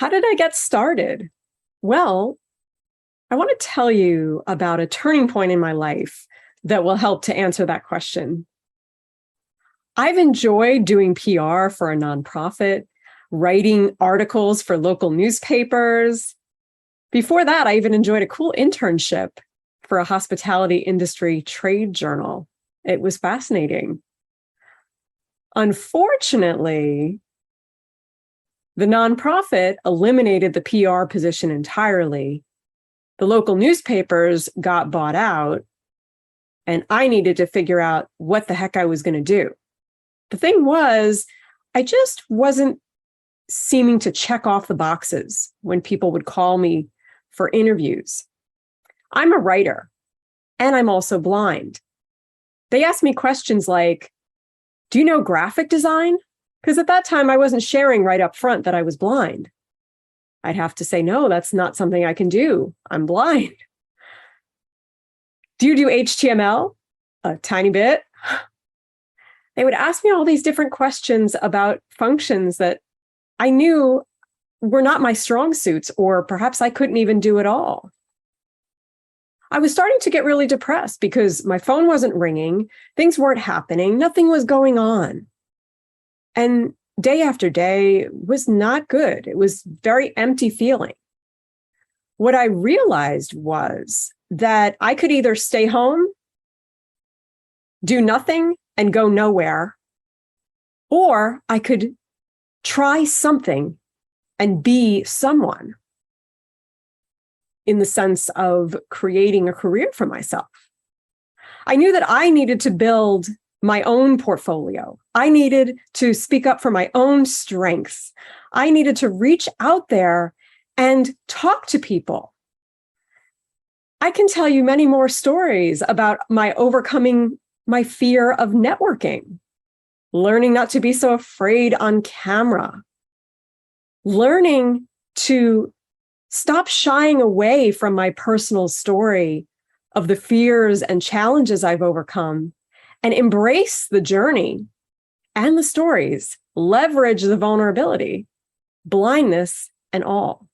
How did I get started? Well, I want to tell you about a turning point in my life that will help to answer that question. I've enjoyed doing PR for a nonprofit, writing articles for local newspapers. Before that, I even enjoyed a cool internship for a hospitality industry trade journal. It was fascinating. Unfortunately, the nonprofit eliminated the PR position entirely. The local newspapers got bought out, and I needed to figure out what the heck I was going to do. The thing was, I just wasn't seeming to check off the boxes when people would call me for interviews. I'm a writer, and I'm also blind. They asked me questions like, do you know graphic design? Because at that time, I wasn't sharing right up front that I was blind. I'd have to say, no, that's not something I can do. I'm blind. Do you do HTML? A tiny bit. They would ask me all these different questions about functions that I knew were not my strong suits, or perhaps I couldn't even do at all. I was starting to get really depressed because my phone wasn't ringing, things weren't happening, nothing was going on. And day after day was not good. It was very empty feeling. What I realized was that I could either stay home, do nothing, and go nowhere, or I could try something and be someone in the sense of creating a career for myself. I knew that I needed to build my own portfolio. I needed to speak up for my own strengths. I needed to reach out there and talk to people. I can tell you many more stories about my overcoming my fear of networking, learning not to be so afraid on camera, learning to stop shying away from my personal story of the fears and challenges I've overcome, and embrace the journey and the stories, leverage the vulnerability, blindness, and all.